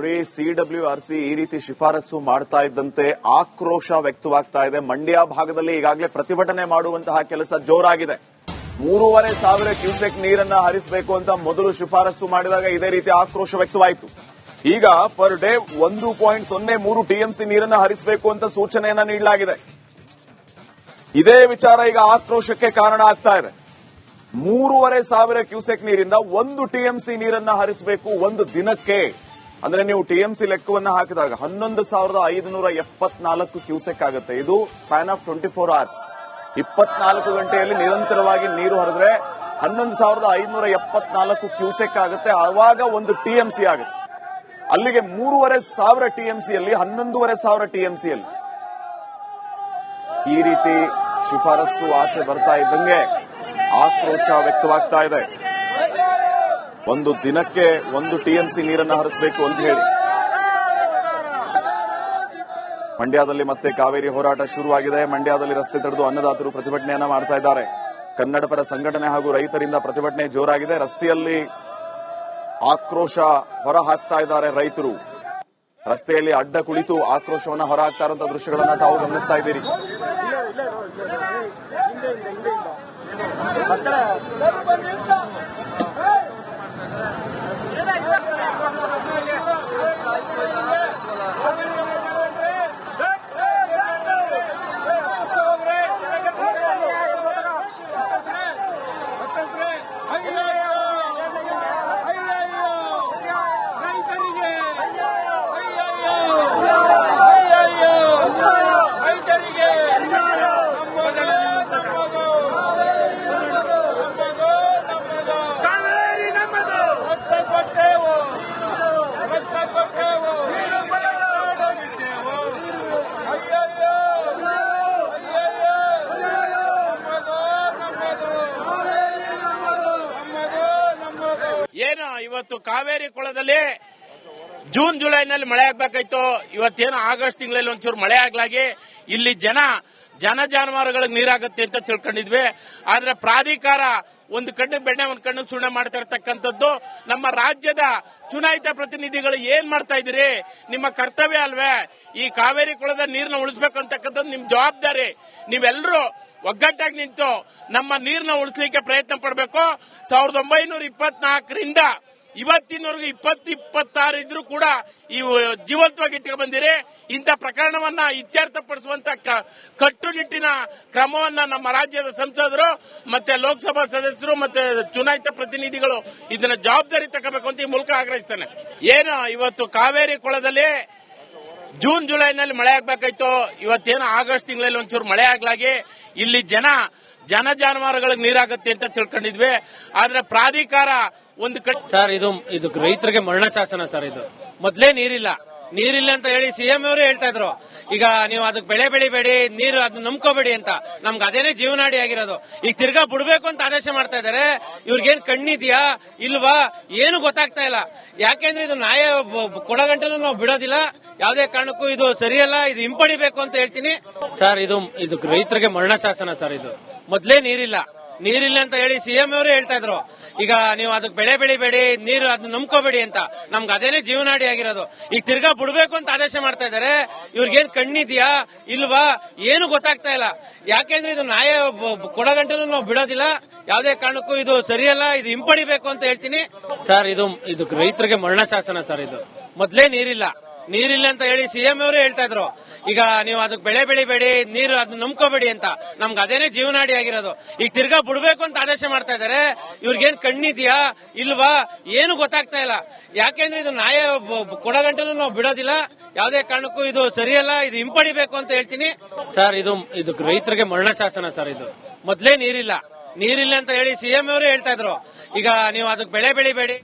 ನೋಡಿ, CWRC ಈ ರೀತಿ ಶಿಫಾರಸು ಮಾಡ್ತಾ ಇದ್ದಂತೆ ಆಕ್ರೋಶ ವ್ಯಕ್ತವಾಗ್ತಾ ಇದೆ. ಮಂಡ್ಯ ಭಾಗದಲ್ಲಿ ಈಗಾಗಲೇ ಪ್ರತಿಭಟನೆ ಮಾಡುವಂತಹ ಕೆಲಸ ಜೋರಾಗಿದೆ. 3,500 ಕ್ಯೂಸೆಕ್ ನೀರನ್ನ ಹರಿಸಬೇಕು ಅಂತ ಮೊದಲು ಶಿಫಾರಸು ಮಾಡಿದಾಗ ಇದೇ ರೀತಿ ಆಕ್ರೋಶ ವ್ಯಕ್ತವಾಯಿತು. ಈಗ ಪರ್ ಡೇ 1.03 TMC ನೀರನ್ನ ಹರಿಸಬೇಕು ಅಂತ ಸೂಚನೆಯನ್ನ ನೀಡಲಾಗಿದೆ. ಇದೇ ವಿಚಾರ ಈಗ ಆಕ್ರೋಶಕ್ಕೆ ಕಾರಣ ಆಗ್ತಾ ಇದೆ. 3,500 ಕ್ಯೂಸೆಕ್ ನೀರಿಂದ 1 TMC ನೀರನ್ನ ಹರಿಸಬೇಕು ಒಂದು ದಿನಕ್ಕೆ. ಅಂದ್ರೆ ನೀವು TMC ಲೆಕ್ಕವನ್ನ ಹಾಕಿದಾಗ 11,574 ಕ್ಯೂಸೆಕ್ ಆಗುತ್ತೆ. ಇದು ಸ್ಪ್ಯಾನ್ ಆಫ್ 24 hours. 24 ಗಂಟೆಯಲ್ಲಿ ನಿರಂತರವಾಗಿ ನೀರು ಹರಿದ್ರೆ 11,574 ಕ್ಯೂಸೆಕ್ ಆಗುತ್ತೆ. ಆವಾಗ 1 TMC ಆಗುತ್ತೆ. ಅಲ್ಲಿಗೆ 3,500 TMCಯಲ್ಲಿ 11,500 TMCಯಲ್ಲಿ ಈ ರೀತಿ ಶಿಫಾರಸು ಆಚೆ ಬರ್ತಾ ಇದ್ದಂಗೆ ಆಕ್ರೋಶ ವ್ಯಕ್ತವಾಗ್ತಾ ಇದೆ. ಒಂದು ದಿನಕ್ಕೆ 1 TMC ನೀರನ್ನು ಹರಿಸಬೇಕು ಅಂತ ಹೇಳಿ ಮಂಡ್ಯದಲ್ಲಿ ಮತ್ತೆ ಕಾವೇರಿ ಹೋರಾಟ ಶುರುವಾಗಿದೆ. ಮಂಡ್ಯದಲ್ಲಿ ರಸ್ತೆ ತಡೆದು ಅನ್ನದಾತರು ಪ್ರತಿಭಟನೆಯನ್ನ ಮಾಡ್ತಾ ಇದ್ದಾರೆ. ಕನ್ನಡ ಪರ ಸಂಘಟನೆ ಹಾಗೂ ರೈತರಿಂದ ಪ್ರತಿಭಟನೆ ಜೋರಾಗಿದೆ. ರಸ್ತೆಯಲ್ಲಿ ಆಕ್ರೋಶ ಹೊರ ಹಾಕ್ತಾ ಇದ್ದಾರೆ ರೈತರು. ರಸ್ತೆಯಲ್ಲಿ ಅಡ್ಡ ಕುಳಿತು ಆಕ್ರೋಶವನ್ನ ಹೊರ ಹಾಕ್ತಾ ಇರುವಂತಹ ದೃಶ್ಯಗಳನ್ನ ತಾವು ಗಮನಿಸ್ತಾ ಇದ್ದೀರಿ. ಏನು ಇವತ್ತು ಕಾವೇರಿ ಕೊಳದಲ್ಲಿ ಜೂನ್ ಜುಲೈನಲ್ಲಿ ಮಳೆ ಆಗ್ಬೇಕಾಯ್ತು. ಇವತ್ತೇನು ಆಗಸ್ಟ್ ತಿಂಗಳಲ್ಲಿ ಒಂಚೂರು ಮಳೆ ಆಗ್ಲಾಗಿ ಇಲ್ಲಿ ಜನ ಜಾನುವಾರುಗಳಿಗೆ ನೀರಾಗುತ್ತೆ ಅಂತ ತಿಳ್ಕೊಂಡಿದ್ವಿ. ಆದ್ರೆ ಪ್ರಾಧಿಕಾರ ಒಂದು ಕಣ್ಣು ಬೆಣ್ಣೆ ಒಂದು ಕಣ್ಣು ಸುಣ್ಣ ಮಾಡ್ತಾ ಇರತಕ್ಕಂಥದ್ದು. ನಮ್ಮ ರಾಜ್ಯದ ಚುನಾಯಿತ ಪ್ರತಿನಿಧಿಗಳು ಏನ್ ಮಾಡ್ತಾ ಇದ್ದೀರಿ? ನಿಮ್ಮ ಕರ್ತವ್ಯ ಅಲ್ವೇ? ಈ ಕಾವೇರಿ ಕೊಳದ ನೀರನ್ನ ಉಳಿಸಬೇಕು ಅಂತಕ್ಕಂಥದ್ದು ನಿಮ್ ಜವಾಬ್ದಾರಿ. ನೀವೆಲ್ಲರೂ ಒಗ್ಗಟ್ಟಾಗಿ ನಿಂತು ನಮ್ಮ ನೀರನ್ನ ಉಳಿಸಲಿಕ್ಕೆ ಪ್ರಯತ್ನ ಪಡಬೇಕು. 1924ರಿಂದ ಇವತ್ತಿನವರೆಗೂ 26 ಇದ್ರೂ ಕೂಡ ಈ ಜೀವಂತವಾಗಿ ಇಟ್ಕೊಂಡು ಬಂದಿರಿ. ಇಂಥ ಪ್ರಕರಣವನ್ನ ಇತ್ಯರ್ಥಪಡಿಸುವಂತ ಕಟ್ಟುನಿಟ್ಟಿನ ಕ್ರಮವನ್ನ ನಮ್ಮ ರಾಜ್ಯದ ಸಂಸದರು ಮತ್ತೆ ಲೋಕಸಭಾ ಸದಸ್ಯರು ಮತ್ತೆ ಚುನಾಯಿತ ಪ್ರತಿನಿಧಿಗಳು ಇದನ್ನ ಜವಾಬ್ದಾರಿ ತಗೋಬೇಕು ಅಂತ ಈ ಮೂಲಕ ಆಗ್ರಹಿಸ್ತೇನೆ. ಏನು ಇವತ್ತು ಕಾವೇರಿ ಕೊಳದಲ್ಲಿ ಜೂನ್ ಜುಲೈನಲ್ಲಿ ಮಳೆ ಆಗ್ಬೇಕಾಯ್ತು. ಇವತ್ತೇನು ಆಗಸ್ಟ್ ತಿಂಗಳಲ್ಲಿ ಒಂಚೂರು ಮಳೆ ಆಗ್ಲಾಗಿ ಇಲ್ಲಿ ಜನ ಜಾನುವಾರುಗಳಿಗೆ ನೀರಾಗುತ್ತೆ ಅಂತ ತಿಳ್ಕೊಂಡಿದ್ವಿ. ಆದ್ರೆ ಪ್ರಾಧಿಕಾರ ಒಂದು ಸರ್ ಇದು ರೈತರಿಗೆ ಮರಣ ಶಾಸನ ಸರ್. ಇದು ಮೊದಲೇ ನೀರಿಲ್ಲ ಅಂತ ಹೇಳಿ ಸಿಎಂ ಅವರು ಹೇಳ್ತಾ ಇದ್ರು. ಈಗ ನೀವು ಅದಕ್ಕೆ ಬೆಳೆ ಬೆಳಿಬೇಡಿ, ನೀರು ಅದನ್ನ ನಂಬ್ಕೋಬೇಡಿ ಅಂತ. ನಮ್ಗೆ ಅದೇನೇ ಜೀವನಾಡಿ ಆಗಿರೋದು. ಈಗ ತಿರ್ಗಾ ಬಿಡ್ಬೇಕು ಅಂತ ಆದೇಶ ಮಾಡ್ತಾ ಇದಾರೆ. ಇವ್ರಿಗೇನ್ ಕಣ್ಣಿದ್ಯಾ ಇಲ್ವಾ ಏನು ಗೊತ್ತಾಗ್ತಾ ಇಲ್ಲ. ಯಾಕೆಂದ್ರೆ ಇದು ನ್ಯಾಯ ಕೊಡಗಂಟನೂ ನಾವು ಬಿಡೋದಿಲ್ಲ. ಯಾವುದೇ ಕಾರಣಕ್ಕೂ ಇದು ಸರಿಯಲ್ಲ. ಇದು ಹಿಂಪಡಿಬೇಕು ಅಂತ ಹೇಳ್ತೀನಿ ಸರ್. ಇದು ರೈತರಿಗೆ ಮರಣ ಶಾಸನ ಸರ್. ಇದು ಮೊದಲೇ ನೀರಿಲ್ಲ ಅಂತ ಹೇಳಿ ಸಿಎಂ ಅವರು ಹೇಳ್ತಾ ಇದ್ರು. ಈಗ ನೀವು ಅದಕ್ಕೆ ಬೆಳೆ ಬೆಳಿಬೇಡಿ, ನೀರು ಅದನ್ನ ನಂಬ್ಕೋಬೇಡಿ ಅಂತ. ನಮ್ಗೆ ಅದೇನೇ ಜೀವನಾಡಿ ಆಗಿರೋದು. ಈಗ ತಿರ್ಗಾ ಬಿಡ್ಬೇಕು ಅಂತ ಆದೇಶ ಮಾಡ್ತಾ ಇದಾರೆ. ಇವ್ರಿಗೇನ್ ಕಣ್ಣಿದ್ಯಾ ಇಲ್ವಾ ಏನು ಗೊತ್ತಾಗ್ತಾ ಇಲ್ಲ. ಯಾಕೆಂದ್ರೆ ಇದು ನ್ಯಾಯ ಕೊಡಗಂಟನೂ ನಾವು ಬಿಡೋದಿಲ್ಲ. ಯಾವುದೇ ಕಾರಣಕ್ಕೂ ಇದು ಸರಿಯಲ್ಲ. ಇದು ಹಿಂಪಡಿಬೇಕು ಅಂತ ಹೇಳ್ತೀನಿ ಸರ್. ಇದು ರೈತರಿಗೆ ಮರಣ ಶಾಸನ ಸರ್. ಇದು ಮೊದಲೇ ನೀರಿಲ್ಲ ಅಂತ ಹೇಳಿ ಸಿಎಂ ಅವರು ಹೇಳ್ತಾ ಇದ್ರು. ಈಗ ನೀವು ಅದಕ್ಕೆ ಬೆಳೆ ಬೆಳಿಬೇಡಿ, ನೀರು ಅದನ್ನ ನಂಬ್ಕೋಬೇಡಿ ಅಂತ. ನಮ್ಗೆ ಅದೇನೇ ಜೀವನಾಡಿ ಆಗಿರೋದು. ಈಗ ತಿರ್ಗಾ ಬಿಡ್ಬೇಕು ಅಂತ ಆದೇಶ ಮಾಡ್ತಾ ಇದಾರೆ. ಇವ್ರಿಗೇನ್ ಕಣ್ಣಿದ್ಯಾ ಇಲ್ವಾ ಏನು ಗೊತ್ತಾಗ್ತಾ ಇಲ್ಲ. ಯಾಕೆಂದ್ರೆ ಇದು ನ್ಯಾಯ ಕೊಡಗಂಟನೂ ನಾವು ಬಿಡೋದಿಲ್ಲ. ಯಾವುದೇ ಕಾರಣಕ್ಕೂ ಇದು ಸರಿಯಲ್ಲ. ಇದು ಹಿಂಪಡಿಬೇಕು ಅಂತ ಹೇಳ್ತೀನಿ ಸರ್. ಇದು ರೈತರಿಗೆ ಮರಣ ಶಾಸನ ಸರ್. ಇದು ಮೊದಲೇ ನೀರಿಲ್ಲ ಅಂತ ಹೇಳಿ ಸಿಎಂ ಅವರು ಹೇಳ್ತಾ ಇದ್ರು. ಈಗ ನೀವು ಅದಕ್ಕೆ ಬೆಳೆ ಬೆಳಿಬೇಡಿ.